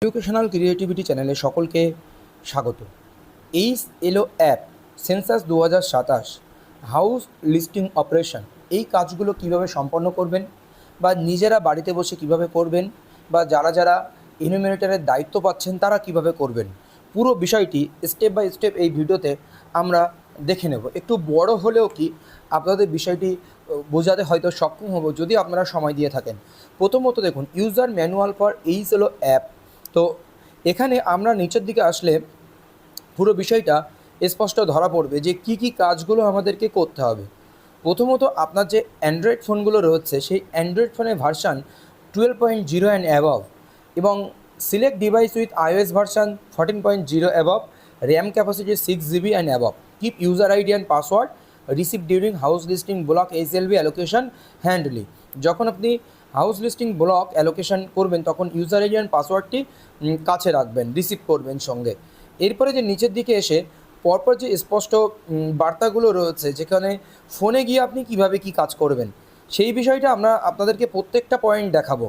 Educational creativity চ্যানেলে সকলকে স্বাগত। এইচ এলো app census 2027 house listing operation, এই কাজগুলো কিভাবে সম্পন্ন করবেন বা নিজেরা বাড়িতে বসে কিভাবে করবেন বা যারা যারা এনুমিনেটরের দায়িত্ব পাচ্ছেন তারা কিভাবে করবেন, পুরো বিষয়টি স্টেপ বাই স্টেপ এই ভিডিওতে আমরা দেখে নেব। একটু বড় হলেও কি আপনাদের বিষয়টি বোঝাতে হয়তো সক্ষম হব যদি আপনারা সময় দিয়ে থাকেন। প্রথমত দেখুন, ইউজার ম্যানুয়াল ফর এইচ এলো অ্যাপ। তো এখানে আমরা নিচের দিকে আসলে পুরো বিষয়টা স্পষ্ট ধরা পড়বে যে কী কী কাজগুলো আমাদেরকে করতে হবে। প্রথমত আপনার যে অ্যান্ড্রয়েড ফোনগুলো রয়েছে সেই অ্যান্ড্রয়েড ফোনের ভার্সান 12.0 অ্যান্ড অ্যাবভ এবং select device with iOS version 14.0 above, RAM capacity 6 GB and above, keep user ID and password receive during house listing block HLB allocation handily. যখন আপনি হাউস লিস্টিং ব্লক অ্যালোকেশন করবেন তখন user ID and পাসওয়ার্ডটি কাছে রাখবেন, receive করবেন সঙ্গে। এরপরে যে নিচের দিকে এসে পরপর যে স্পষ্ট বার্তাগুলো রয়েছে যেখানে ফোনে গিয়ে আপনি কিভাবে কি কাজ করবেন সেই বিষয়টা আমরা আপনাদেরকে প্রত্যেকটা পয়েন্ট দেখাবো।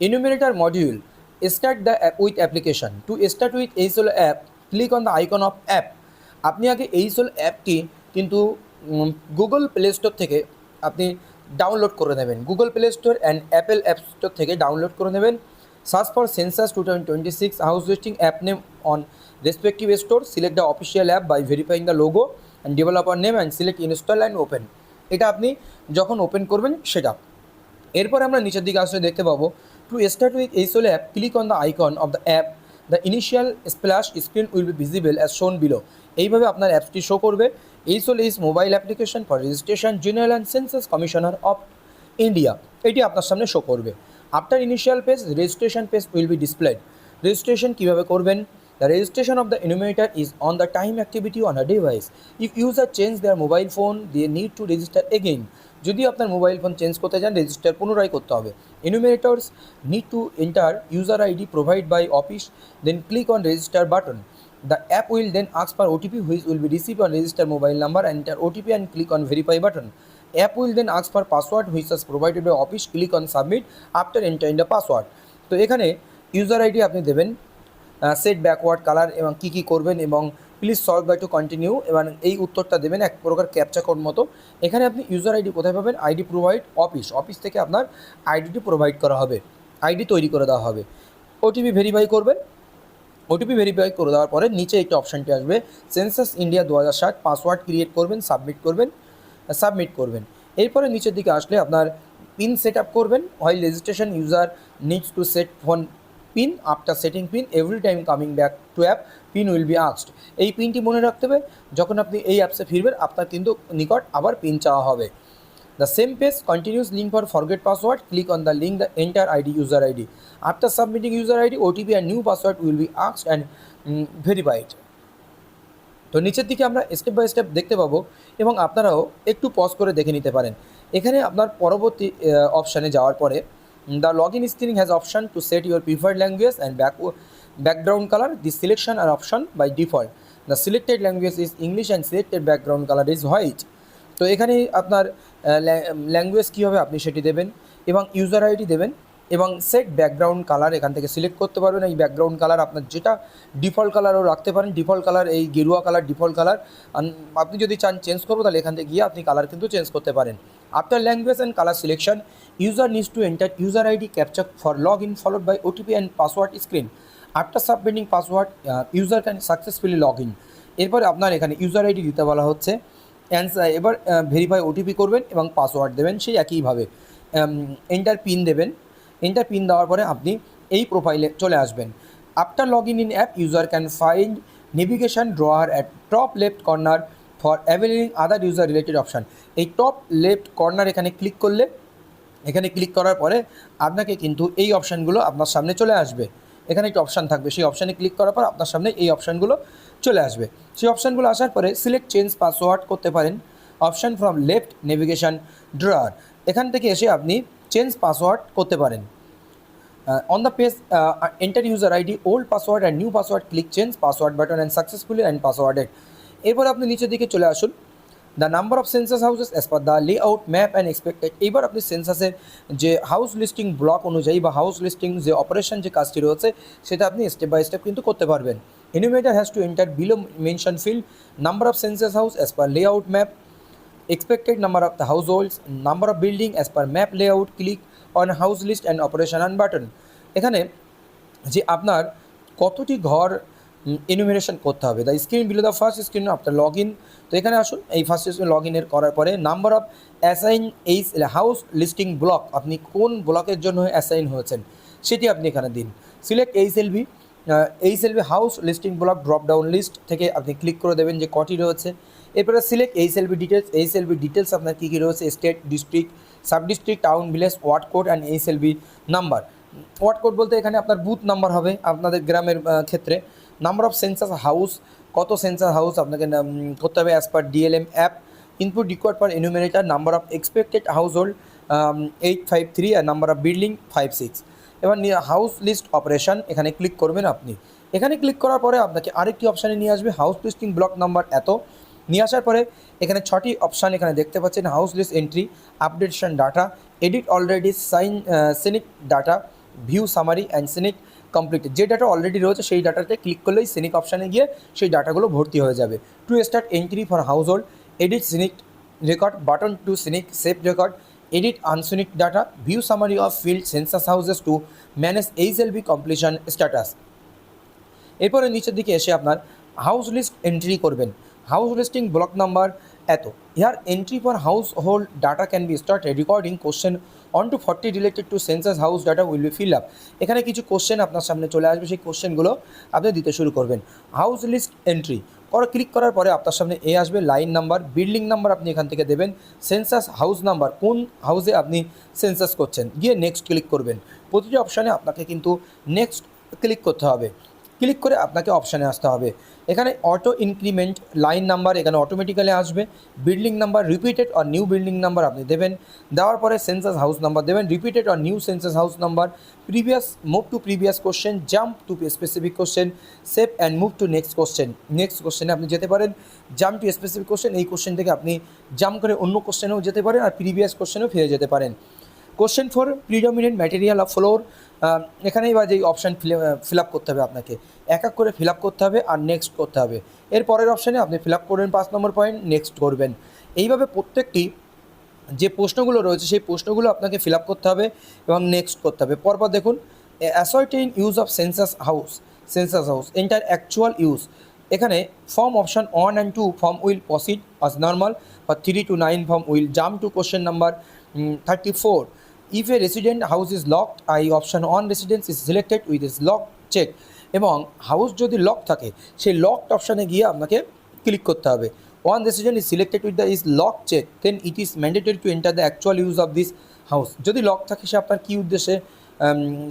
Enumerator module start the app with application. To start with HL app click on the icon of app. আপনি আগে এইচএল অ্যাপটি কিন্তু গুগল প্লে স্টোর থেকে আপনি ডাউনলোড করে নেবেন, Google Play Store and Apple App Store থেকে ডাউনলোড করে নেবেন। Search for census 2026 house listing app name on respective store, select the official app by verifying the logo and developer name and select install and open. এটা আপনি যখন open করবেন সেটা। এরপর আমরা নিচের দিকে আসলে দেখতে পাবো, two start with HL app click on the icon of the app, the initial splash screen will be visible as শোন বিলো। এইভাবে আপনার অ্যাপসটি শো করবে। HL is mobile application for registration general and census commissioner of India. এটি আপনার সামনে show করবে। After initial page registration page will be displayed. Registration কীভাবে করবেন? The registration of the enumerator is on the time activity on a device. If user change their mobile phone, they need to register again. যদি আপনার mobile phone change করতে চান register পুনরায় করতে হবে। Enumerators need to enter user ID provide by office, then click on register button. The app will then ask for OTP which will be received on register mobile number, enter OTP and click on verify button. App will then ask for password which is provided by office, click on submit after entering the password. তো এখানে user ID আপনি দেবেন, set backward colour এবং কী কী করবেন এবং please solve by to continue এবং এই উত্তরটা দেবেন এক প্রকার ক্যাপচা কোড মতো। এখানে আপনি ইউজার আইডি কোথায় পাবেন? আইডি প্রোভাইড অফিস, অফিস থেকে আপনার আইডিটি প্রোভাইড করা হবে, আইডি তৈরি করে দেওয়া হবে। ওটিপি ভেরিফাই করবেন। ওটিপি ভেরিফাই করে দেওয়ার পরে নিচে একটা অপশানটি আসবে, সেন্সাস ইন্ডিয়া 2007, পাসওয়ার্ড ক্রিয়েট করবেন, সাবমিট করবেন। এরপরে নিচের দিকে আসলে আপনার পিন সেট আপ করবেন। While registration user needs two set phone pin, after setting pin every time coming back to app pin will be asked. এই পিনটি মনে রাখতে হবে, যখন আপনি এই অ্যাপসে ফিরবেন আপনার কিন্তু নিকট আবার পিন চাওয়া হবে। The same page continuous link for forget password, click on the link the enter ID user ID, after submitting user ID OTP and new password will be asked and verified. তো নিচের দিকে আমরা step by step দেখতে পাবো এবং আপনারাও একটু pause করে দেখে নিতে পারেন। এখানে আপনার পরবর্তী অপশানে যাওয়ার পরে the log in screen has option to set your preferred language and background color. This selection are option by default. The selected language is English and selected background color is white. তো এখানে আপনার language কী হবে আপনি সেটি দেবেন এবং user ID দেবেন এবং সেট ব্যাকগ্রাউন্ড কালার এখান থেকে সিলেক্ট করতে পারবেন। এই ব্যাকগ্রাউন্ড কালার আপনার যেটা ডিফল্ট কালারও রাখতে পারেন, ডিফল্ট কালার এই গেরুয়া কালার ডিফল্ট কালার। আপনি যদি চান চেঞ্জ করবো তাহলে এখান থেকে গিয়ে আপনি কালার কিন্তু চেঞ্জ করতে পারেন। After language and colour selection user needs to enter user ID captcha for log in followed by OTP and password screen. After submitting password user can successfully log in. এরপরে আপনার এখানে user ID দিতে বলা হচ্ছে, answer এবার verify OTP করবেন এবং password দেবেন সেই একইভাবে। এন্টার পিন দেবেন। এন্টার পিন দেওয়ার পরে আপনি এই প্রোফাইলে চলে আসবেন। After log in app user can find navigation drawer at top left corner for availing other user related option. এই টপ লেফট কর্নার এখানে ক্লিক করলে, এখানে ক্লিক করার পরে আপনাকে কিন্তু এই অপশানগুলো আপনার সামনে চলে আসবে। এখানে একটি অপশান থাকবে, সেই অপশানে ক্লিক করার পর আপনার সামনে এই অপশানগুলো চলে আসবে। সেই অপশানগুলো আসার পরে সিলেক্ট চেঞ্জ পাসওয়ার্ড করতে পারেন, option from left navigation drawer. এখান থেকে এসে আপনি চেঞ্জ পাসওয়ার্ড করতে পারেন। On the page enter user ID old password and new password, click change password button and successfully and passworded. এরপর আপনি নিচের দিকে চলে আসুন। The number of census houses as per the layout map and expected. এইবার আপনি সেন্সাসের যে house listing block অনুযায়ী বা হাউস লিস্টিং যে অপারেশন যে কাজটি রয়েছে সেটা আপনি স্টেপ বাই স্টেপ কিন্তু করতে পারবেন। Enumerator has to enter below mention field number of census house as per layout map, expected number of the households, number of building as per map layout, click on house list and operation on button। এখানে যে আপনার কতটি ঘর enumeration করতে হবে, the screen below the first screen after log in. তো এখানে আসুন, এই ফার্স্ট স্ক্রিন লগ ইনের করার পরে নাম্বার অফ অ্যাসাইন এই হাউস লিস্টিং ব্লক, আপনি কোন ব্লকের জন্য অ্যাসাইন হয়েছেন সেটি আপনি এখানে দিন। Select HLB house listing block drop down list থেকে আপনি ক্লিক করে দেবেন যে কটি রয়েছে। এরপরে সিলেক্ট এইচএলবি ডিটেলস আপনার কী কী রয়েছে, state, district, sub district, town, village, ward code and HLB number. Ward code বলতে এখানে আপনার বুথ নাম্বার হবে আপনাদের গ্রামের ক্ষেত্রে। নাম্বার অফ সেন্সাস হাউস, কত সেন্সাস হাউস আপনাকে করতে হবে as per DLM app. Input required per enumerator, number of expected household 853 আর নাম্বার অফ বিল্ডিং 56। এবার হাউস লিস্ট অপারেশন এখানে ক্লিক করবেন আপনি। এখানে ক্লিক করার পরে আপনাকে আরেকটি অপশানে নিয়ে আসবে, হাউস লিস্টিং ব্লক নাম্বার এত। নিয়ে আসার পরে এখানে 6টি অপশান এখানে দেখতে পাচ্ছেন, house list entry, updation data, edit already, sync data, view summary and sync completed. যে ডাটা অলরেডি রয়েছে সেই ডাটাতে ক্লিক করলেই সিনিক অপশানে গিয়ে সেই ডাটাগুলো ভর্তি হয়ে যাবে। To start entry for household, edit sync record, button to sync save record, edit unsunic data, view summary of field census houses to manage HLB completion status। এরপরে নিচের দিকে এসে আপনার হাউস লিস্ট এন্ট্রি করবেন, house listing block number এত। Here entry for household data can be start recording question on to 40 related to census house data will be fill up. এখানে কিছু question আপনার সামনে চলে আসবে, সেই কোশ্চেনগুলো আপনি দিতে শুরু করবেন। হাউস লিস্ট এন্ট্রি ক্লিক করার পরে আপনার সামনে আসবে লাইন নাম্বার, বিল্ডিং নাম্বার আপনি এখান থেকে দেবেন, সেন্সাস হাউস নাম্বার, কোন হাউসে আপনি সেন্সাস করছেন, গিয়ে নেক্সট ক্লিক করবেন। প্রতিটি অপশানে আপনাকে কিন্তু নেক্সট ক্লিক করতে হবে। ক্লিক করে আপনাকে অপশানে আসতে হবে। এখানে অটো ইনক্রিমেন্ট লাইন নাম্বার এখানে অটোমেটিক্যালি আসবে। বিল্ডিং নাম্বার, রিপিটেড আর নিউ বিল্ডিং নাম্বার আপনি দেবেন। দেওয়ার পরে সেন্সাস হাউস নাম্বার দেবেন, রিপিটেড আর new census house number. Previous, move to previous question, jump to specific question, save and move to next question. Next কোশ্চেনে আপনি যেতে পারেন। জাম্প টু স্পেসিফিক কোশ্চেন, এই কোশ্চেন থেকে আপনি জাম্প করে অন্য কোশ্চেনেও যেতে পারেন আর প্রিভিয়াস কোশ্চেনেও ফিরে যেতে পারেন। Question for predominant material of floor, এখানেই বা যেই অপশান ফিল আপ করতে হবে আপনাকে, এক এক করে ফিল আপ করতে হবে আর নেক্সট করতে হবে। এর পরের অপশানে আপনি ফিল আপ করবেন 5 নম্বর পয়েন্ট, নেক্সট করবেন। এইভাবে প্রত্যেকটি যে প্রশ্নগুলো রয়েছে সেই প্রশ্নগুলো আপনাকে ফিল আপ করতে হবে এবং নেক্সট করতে হবে। পরপর দেখুন, ascertain use of census house enter actual use. এখানে form option 1 and 2 form will proceed as normal, or 3 to 9 form will jump to question number 34। If a resident house is locked, option on residence is selected with this lock check। এবং house যদি lock থাকে সেই locked অপশানে গিয়ে আপনাকে click করতে হবে। One resident is selected with the is lock check, then it is mandatory to enter the actual use of this house। যদি লক থাকে সে আপনার কী উদ্দেশ্যে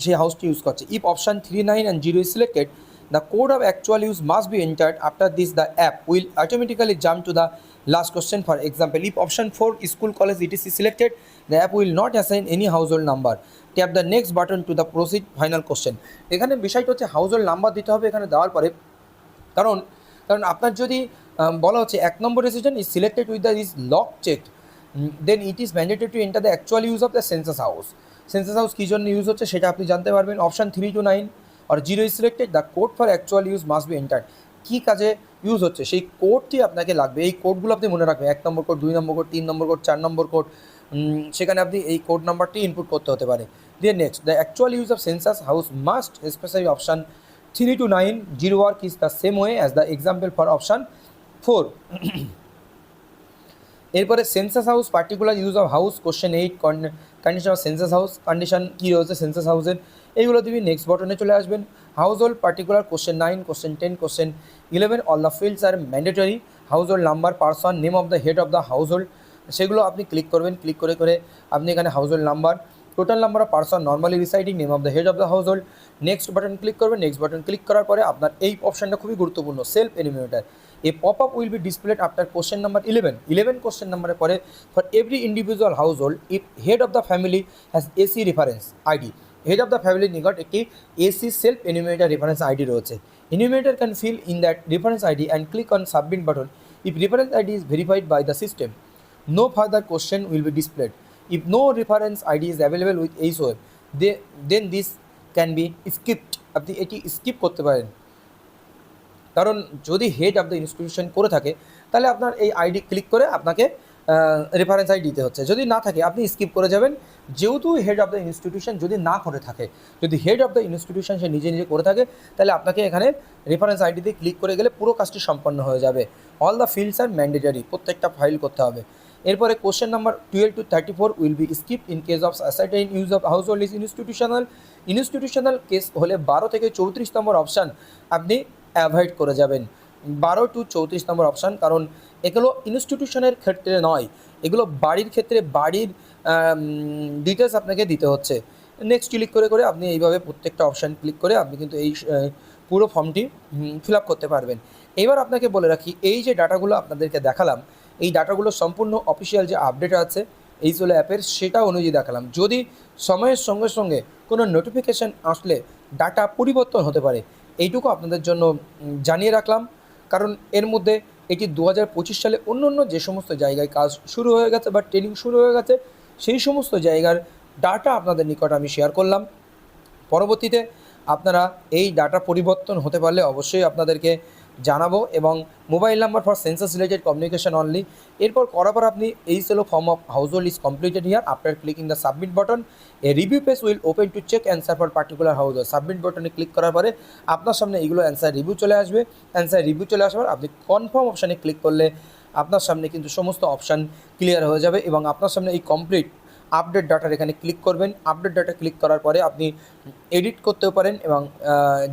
সেই হাউসটি ইউজ করছে। If option 3, 9 and 0 is selected, the code of actual use must be entered। After this the app will automatically jump to the last question। For example, if option 4 school, college, etc is selected, the app will not assign any household number। Tap the next button to the proceed final question। এখানে বিষয়টা হচ্ছে household number দিতে হবে এখানে দেওয়ার পরে, কারণ আপনার যদি বলা হচ্ছে 1 number resident is selected with the is lock checked, then it is mandatory to enter the actual use of the census house. Census house কী জন্য ইউজ হচ্ছে সেটা আপনি জানতে পারবেন। অপশান 3 to 9 আর 0 is selected, the code for actual use must be entered. কী কাজে ইউজ হচ্ছে সেই কোডটি আপনাকে লাগবে। এই কোডগুলো আপনি মনে রাখবেন, 1 নম্বর কোড, 2 নম্বর কোড, 3 নম্বর কোড, 4 নম্বর কোড, সেখানে আপনি এই কোড নাম্বারটি ইনপুট করতে হতে পারে। দিয়ে next, the actual use of census house must specify option 3 to 9, 0 work is the same way as the example for option 4। এরপরে census house particular use of house, question 8 condition of census house, condition কী রয়েছে census হাউসের, এইগুলো দিবি। Next বটনে চলে আসবেন। Household particular, question 9, question 10, question 11, all the fields are mandatory. Household number, person, name of the head of the household, সেগুলো আপনি ক্লিক করবেন। ক্লিক করে আপনি এখানে household number, total number of person normally residing, name of the head of the household. Next button click করবেন। Next button click করার পরে আপনার এই অপশানটা খুবই গুরুত্বপূর্ণ, self enumerator. A pop up will be displayed after question number 11 question নাম্বারের পরে, for every individual household if head of the family has SE reference ID. Head of the ফ্যামিলির নিকট একটি SE self enumerator reference ID রয়েছে। Enumerator can fill in that reference ID and click on submit button If reference ID is verified by the system, no further question will be displayed. If no reference ID is available with HOF, then this can be skipped. আপনি এটি skip করতে পারেন, কারণ যদি head of the institution করে থাকে তাহলে আপনার এই আইডি ক্লিক করে আপনাকে রেফারেন্স আইডি দিতে হচ্ছে। যদি না থাকে আপনি স্কিপ করে যাবেন, যেহেতু হেড অফ দ্য ইনস্টিটিউশন যদি না করে থাকে, যদি হেড অফ দ্য ইনস্টিটিউশন সে নিজে নিজে করে থাকে, তাহলে আপনাকে এখানে রেফারেন্স আইডিতে ক্লিক করে গেলে পুরো কাজটি সম্পন্ন হয়ে যাবে। All the fields R mandatory, প্রত্যেকটা ফাইল করতে হবে। এরপরে question number 12 to 34 will be skip in case of certain use of household is institutional case হলে 12 থেকে 34 নম্বর অপশান আপনি অ্যাভয়েড করে যাবেন। 12 to 34 নম্বর অপশান, কারণ এগুলো ইনস্টিটিউশনের ক্ষেত্রে নয়, এগুলো বাড়ির ক্ষেত্রে বাড়ির ডিটেলস আপনাকে দিতে হচ্ছে। নেক্সট ক্লিক করে করে আপনি এইভাবে প্রত্যেকটা অপশান ক্লিক করে আপনি কিন্তু এই পুরো ফর্মটি ফিল আপ করতে পারবেন। এবার আপনাকে বলে রাখি, এই যে ডাটাগুলো আপনাদেরকে দেখালাম, এই ডাটাগুলো সম্পূর্ণ অফিসিয়াল যে আপডেট আছে এইচএলও অ্যাপের, সেটা অনুযায়ী দেখালাম। যদি সময়ের সঙ্গে সঙ্গে কোনো নোটিফিকেশান আসলে ডাটা পরিবর্তন হতে পারে, এইটুকু আপনাদের জন্য জানিয়ে রাখলাম। কারণ এর মধ্যে এটি 2025 সালে অন্য অন্য যে সমস্ত জায়গায় কাজ শুরু হয়ে গেছে বা ট্রেনিং শুরু হয়ে গেছে, সেই সমস্ত জায়গার ডাটা আপনাদের নিকট আমি শেয়ার করলাম। পরবর্তীতে আপনারা এই ডাটা পরিবর্তন হতে পারলে অবশ্যই আপনাদেরকে জানাবো। এবং mobile number for census related communication only. এরপর করার পর আপনি HLO form of household is completed here after clicking the submit button. A review page will open to check answer for particular household. Submit বাটনে click করার পরে আপনার সামনে এইগুলো অ্যান্সার রিভিউ চলে আসবে। অ্যান্সার রিভিউ চলে আসার পর আপনি কনফার্ম অপশানে ক্লিক করলে আপনার সামনে কিন্তু সমস্ত অপশান ক্লিয়ার হয়ে যাবে এবং আপনার সামনে এই কমপ্লিট আপডেট ডাটার এখানে ক্লিক করবেন। আপডেট ডাটা ক্লিক করার পরে আপনি এডিট করতেও পারেন এবং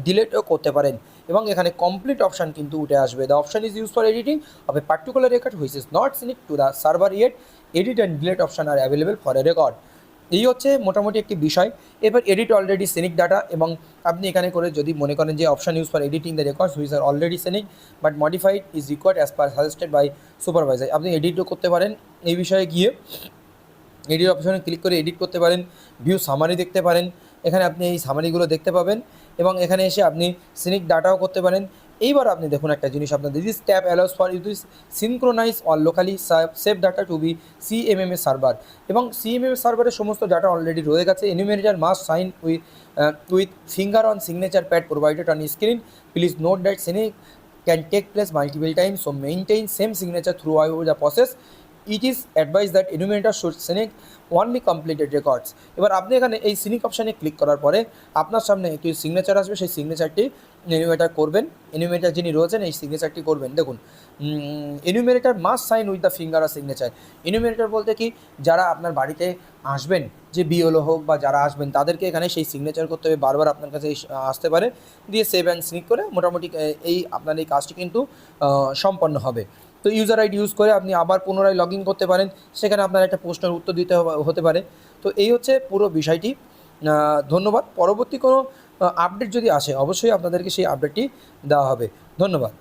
ডিলিটও করতে পারেন এবং এখানে কমপ্লিট অপশান কিন্তু উঠে আসবে। The option is use for editing of a particular record which is not sync to the server yet. Edit and delete option are available for a record. এই হচ্ছে মোটামুটি একটি বিষয়। এবার এডিট অলরেডি সিনিক ডাটা, এবং আপনি এখানে করে যদি মনে করেন যে option use for editing the records which are already sync but modified is required as per suggested by supervisor, আপনি এডিটও করতে পারেন। এই বিষয়ে গিয়ে এডিট অপশানে ক্লিক করে এডিট করতে পারেন। ভিউ সামারি দেখতে পারেন, এখানে আপনি এই সামারিগুলো দেখতে পাবেন এবং এখানে এসে আপনি সিনিক ডাটাও করতে পারেন। এইবার আপনি দেখুন একটা জিনিস, আপনাদের this tab allows for you to synchronize or locally save data to be CMMA server, এবং সিএমএমএ সার্ভারের সমস্ত ডাটা অলরেডি রয়ে গেছে। Enumerator must sign with finger on signature pad provided on screen. Please note that sync can take place multiple times, so maintain same signature throughout the process. It is advise that enumerator should sync only completed records. এবার আপনি এখানে এই scenic অপশানে click করার পরে আপনার সামনে একটি সিগনেচার আসবে, সেই সিগনেচারটি এনিউমারেটর করবেন। এনিউমারেটর যিনি রয়েছেন এই সিগনেচারটি করবেন। দেখুন, enumerator must sign with the finger আর সিগনেচার। এনিউমারেটর বলতে কি, যারা আপনার বাড়িতে আসবেন, যে বিএলও হোক বা যারা আসবেন, তাদেরকে এখানে সেই সিগনেচার করতে হবে, বারবার আপনার কাছে আসতে পারে, দিয়ে সেভ অ্যান্ড সিনিক করে মোটামুটি এই আপনার এই কাজটি কিন্তু সম্পন্ন হবে। তো ইউজার আইডি ইউজ করে আপনি আবার পুনরায় লগ ইন করতে পারেন, সেখানে আপনার একটা প্রশ্নের উত্তর দিতে হতে পারে। তো এই হচ্ছে পুরো বিষয়টি। ধন্যবাদ। পরবর্তী কোনো আপডেট যদি আসে অবশ্যই আপনাদেরকে সেই আপডেটটি দেওয়া হবে। ধন্যবাদ।